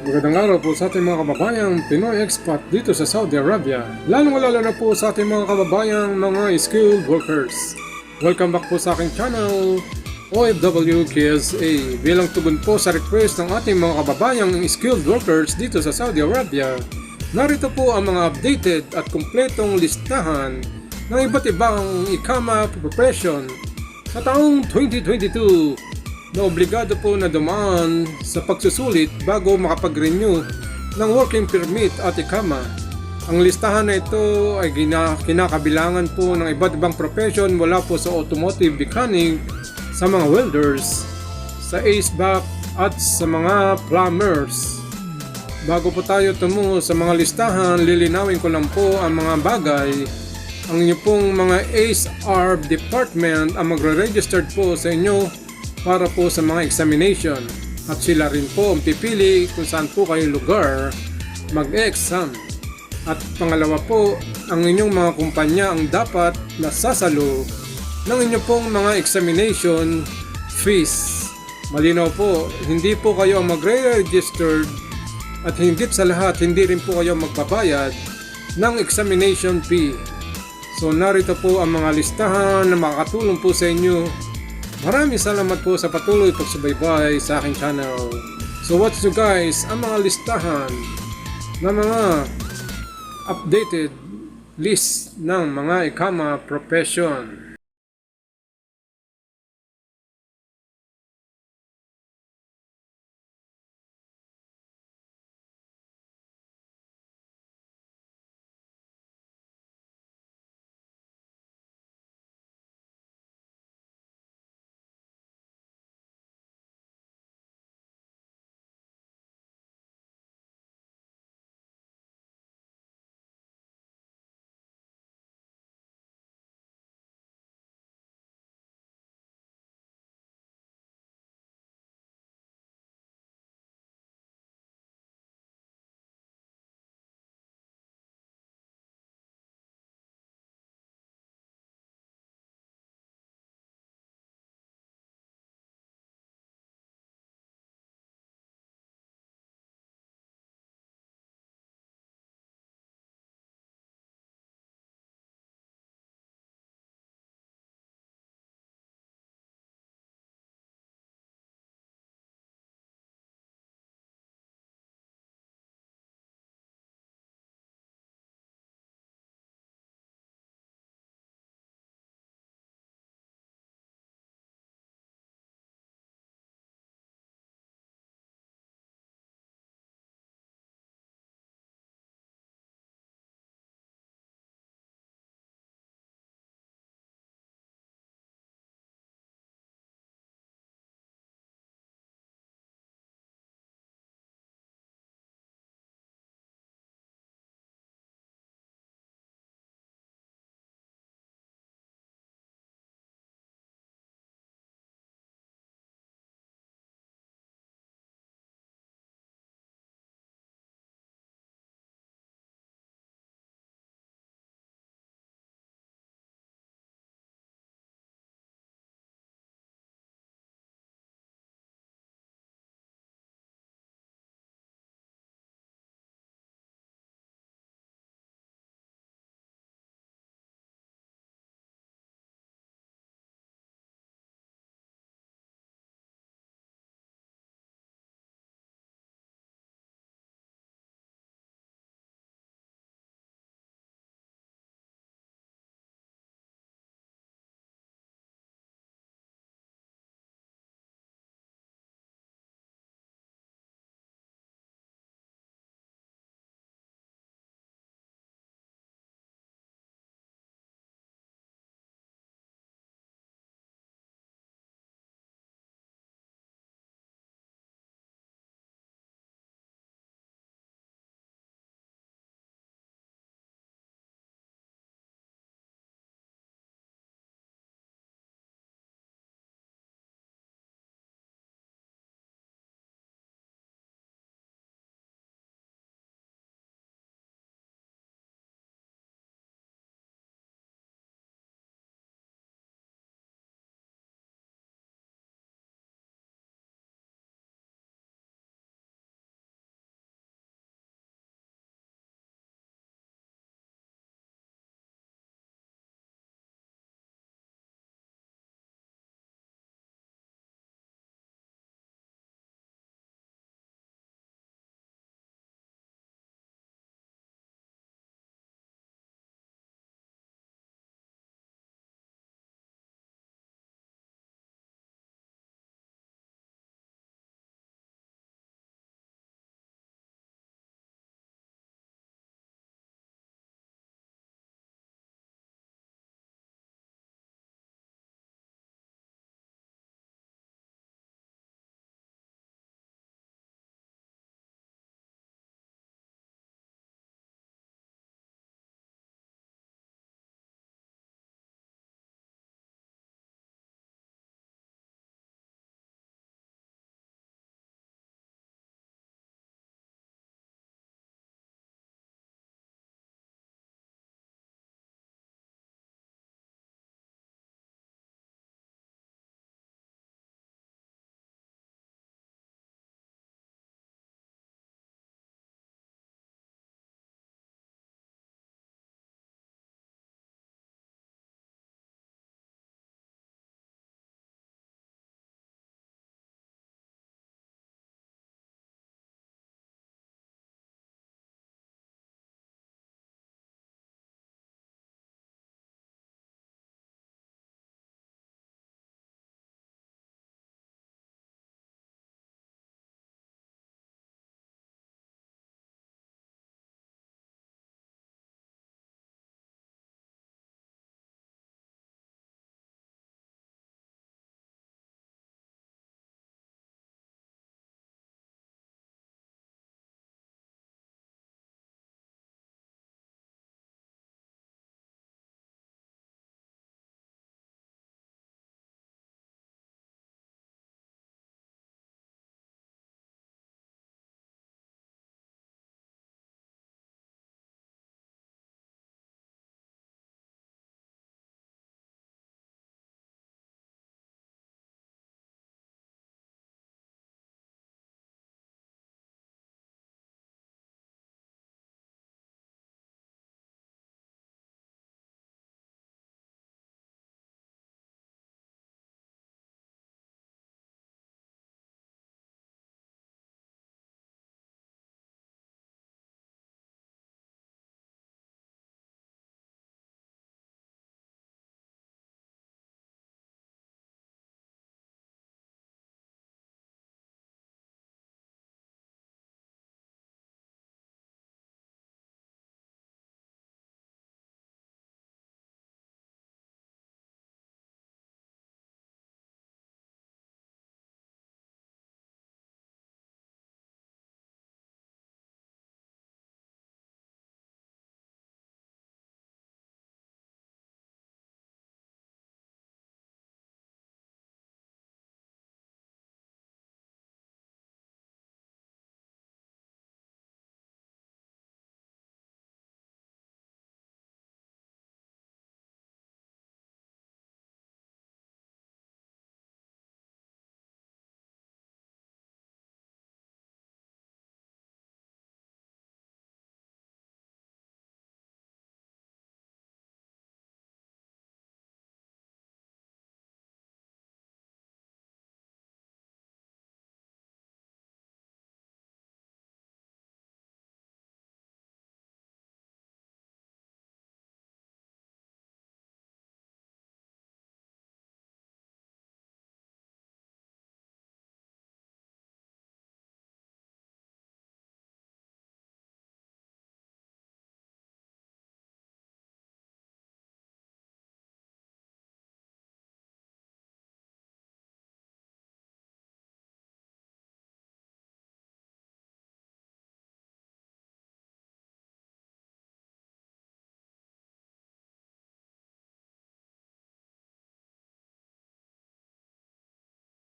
Magandang araw po sa ating mga kababayang Pinoy expat dito sa Saudi Arabia. Lalong-lalo na po sa ating mga kababayang mga skilled workers. Welcome back po sa aking channel, OFW KSA. Bilang tugon po sa request ng ating mga kababayang skilled workers dito sa Saudi Arabia, narito po ang mga updated at kumpletong listahan ng iba't ibang ikama profession sa taong 2022 na obligado po na dumaan sa pagsusulit bago makapag-renew ng working permit at ikama. Ang listahan na ito ay kinakabilangan po ng iba't ibang profession mula po sa automotive mechanic, sa mga welders, sa HVAC at sa mga plumbers. Bago po tayo tumungo sa mga listahan, lilinawin ko lang po ang mga bagay. Ang inyo pong mga HR department ang magre-registered po sa inyo para po sa mga examination, at sila rin po ang pipili kung saan po kayo lugar mag-exam. At pangalawa po, ang inyong mga kumpanya ang dapat nasasalo ng inyong pong mga examination fees. Malinaw po, hindi po kayo ang magre-registered at higit sa lahat hindi rin po kayo magbabayad ng examination fee. So narito po ang mga listahan na makakatulong po sa inyo. Maraming salamat po sa patuloy pagsubaybay sa aking channel. So watch nyo guys ang mga listahan ng mga updated list ng mga ikama profession.